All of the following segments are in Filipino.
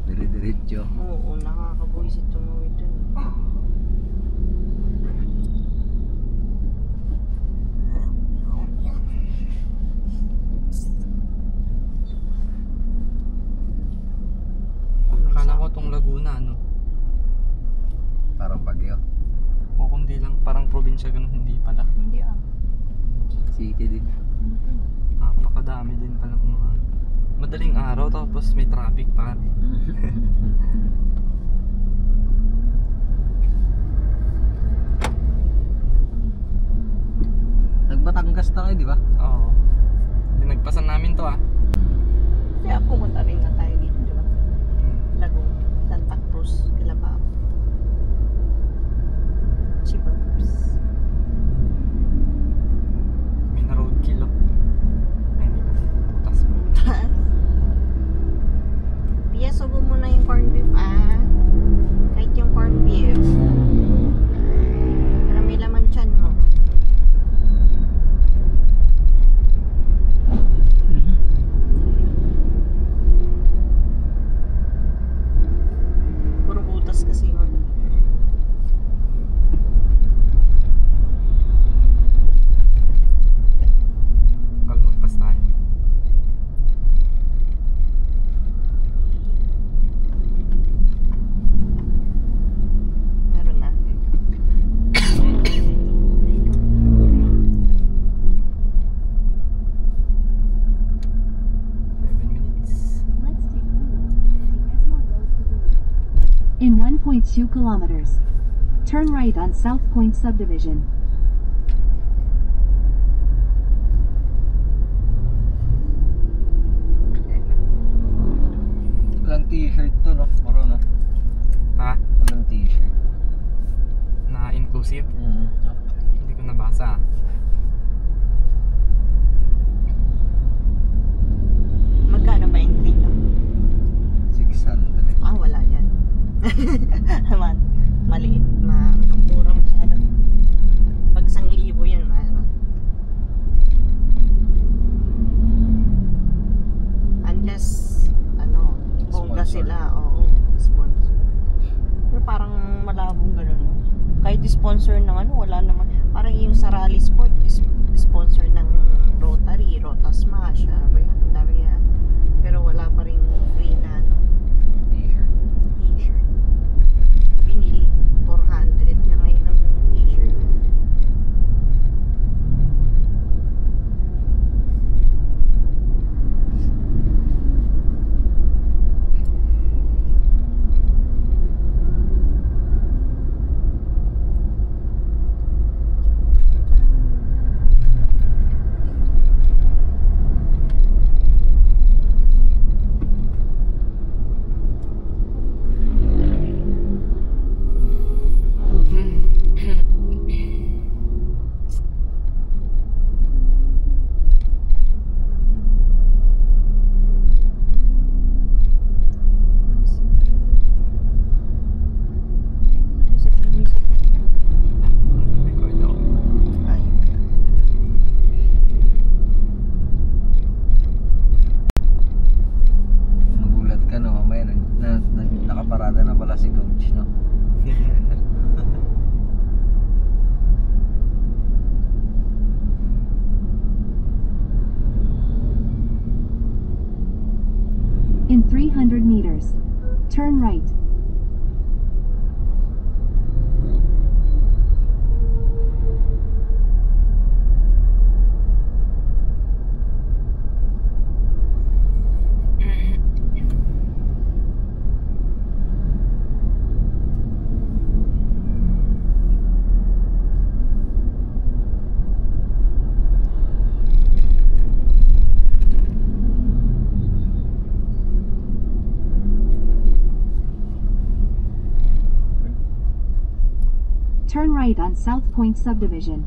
Dire-diretso. Oo, nakakabuisit tumuwi dun. Akala ko tong Laguna, ano? Parang Baguio. O kundi lang, parang probinsya, ganun, hindi pala. Hindi ah. City din. Napakadami din pala ng mga madaling araw tapos may traffic pa. Nagbatangas na kayo, di ba? Oo. Dinagpasan namin to ah. Kaya pumunta rin na tayo dito, di ba? Lagong, Santa Cruz, Calabao. Chibaps. May na roadkill oh. Ay, hindi pa. Putas mo. Pia, subo mo na yung corned beef ah. Kahit yung corned beef. Para may laman tiyan mo. Puro butas kasi mo. Kalmagpas tayo. Meron na. 7 minutes. Let's take a look at the Esmo Road to Duluth. In 1.2 kilometers, turn right on South Point Subdivision. Walang t-shirt to, no? Maro, no? Ha? Walang t-shirt. Na inclusive? Mm. Hindi ko nabasa. Magkano ba entry nyo? 600. Ah, wala yan. Maliit. Mura masyado. Pag 1,000 yan, unless, ano, bongga Sponsor. sila. Oo, sponsor. Pero parang malabong ganun, no? Kahit sponsor ng ano, wala naman. Parang yung sa Rally Sport, sponsor ng Rotary, Rota Smash, ano ba yan? Ang dami yan. Pero wala pa rin free na, ano, T-shirt. t-shirt. Binili. 400 na ngayon ang t-shirt. Record ako. Ay. Nagulat ka, no? Mamaya, nakaparada na pala si Coach, no? In 300 meters, turn right. Turn right on South Point Subdivision.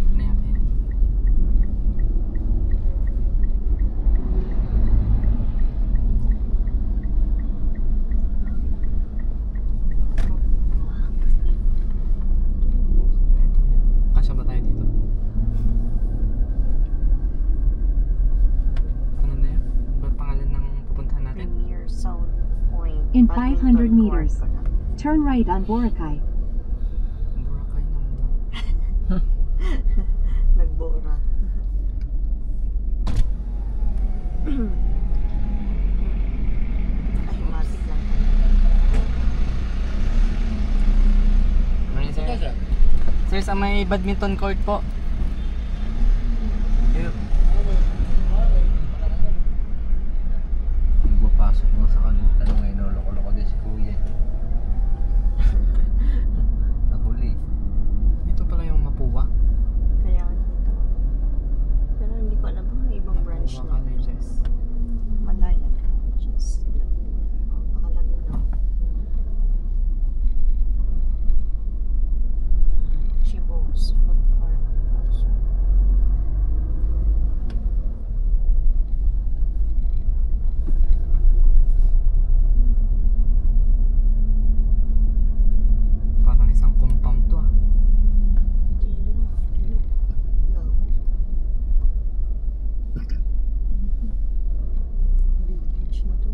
Ano natin? In Badminton 500 court meters, pa lang. turn right on Boracay. Boracay naman daw. Nagbora. Ay, matik lang. Morning, sir. Sir, sa may badminton court po. Thank you. Pagpapasok mo sa kanila, tanong ngayon, loko-loko din si Kuya. Nahuli. Dito pala yung Mapua. Kaya nga dito. Pero hindi ko alam kung ibang branch Mapua na. Colleges. Malayan Colleges. Oh, baka Laguna. Chibos Food Park. Also. Parang isang compound to ah. Beach na to.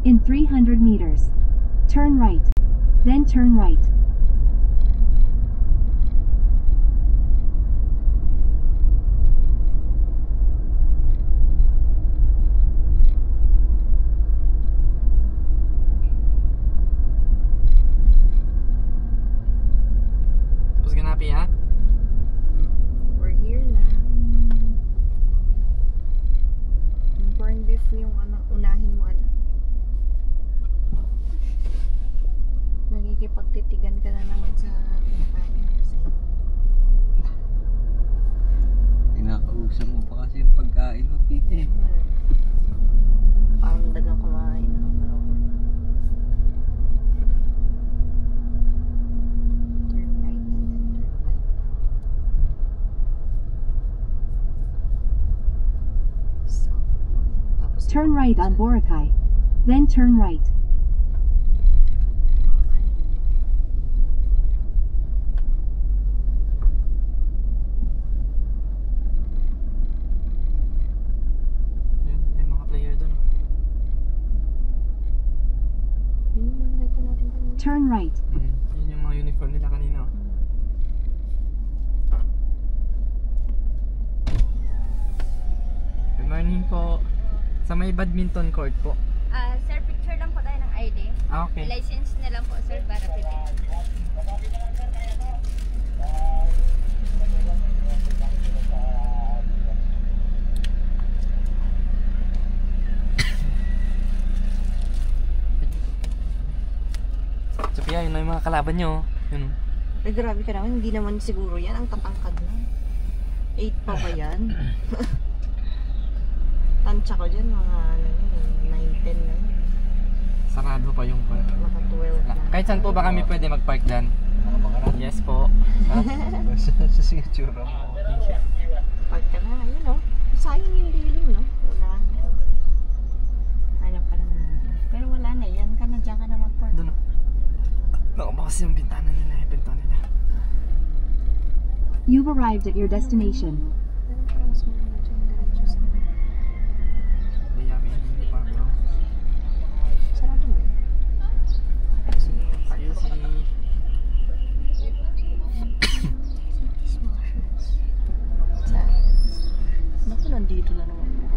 In 300 meters, turn right. Then turn right. Tapos ganapi ha? We're here na. Yung corned beef yung ano, unahin mo ano. Nagkikipagtitigan ka na naman sa pinakain mo kasi. Kinakausap mo pa kasi yung pagkain mo, Pete. Parang dagang kumain. No? Pero, turn right and then turn right. South Point. Tapos Turn right on Boracay. Then turn right. Yun, may mga player dun. Yun yung mga nakita natin kanina. Turn right. Yun yung mga uniform nila kanina. Oh. Good morning po. Sa may badminton court po. Sir, picture lang po tayo ng ID. Ah, okay. License na lang po, sir, para pipin. Sophia, yun na yung mga kalaban nyo. Yun. Ay, grabe ka naman. Hindi naman siguro yan. Ang tatangkad na. 8 pa ba yan? Tansya ko dyan. Mga ano, 9-10 na yun. Sarado pa yung park. Mga 12 na. Kahit saan po ba kami pwede mag-park dyan? Yes po. Sa signature mo. Pag ka na, yun o. Sayang yung dilim, no? Wala na. Hanap ka naman. Pero wala na. Yan ka na. Diyan ka na mag-park. Doon o. Nakabakas yung bintana nila. Yung pinto nila. You've arrived at your destination. Pero parang mas maganda dyan. Diretso sa... Hindi kami hindi park bro. Sarado mo. Kasi park See you, ko pa. Sa... Naku, nandito na naman po.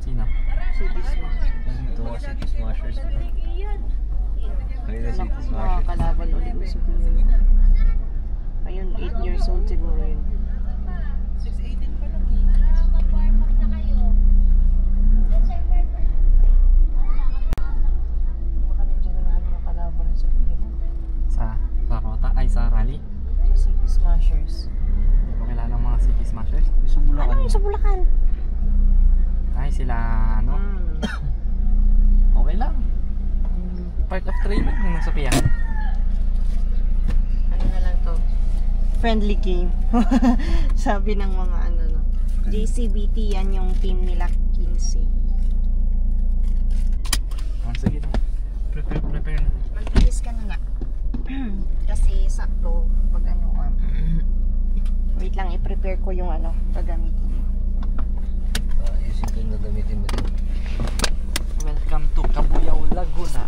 Sino? City Smash. Nandito ako sa City Smashers. Kanina City Naku, mga Smashers. kalaban ulit mo sa Pilipinas. Ayun, 8 years old siguro yun. Baka nandiyan na naman mga kalaban sa Pilipinas. Sa Rota? Ay, sa Rally? Sa City Smashers. Hindi ko kilala ang mga City Smashers. Sa Ano Bulacan. yung sa Bulacan? Ay, sila ano? Okay lang. Part of training ng Sophia. Ano na lang to? Friendly game. Sabi ng mga ano no. JCBT yan yung team nila 15. Oh, sige. Wait lang, i-prepare ko yung ano, gagamitin. Ayusin ko yung gagamitin mo din. Welcome to Cabuyao, Laguna.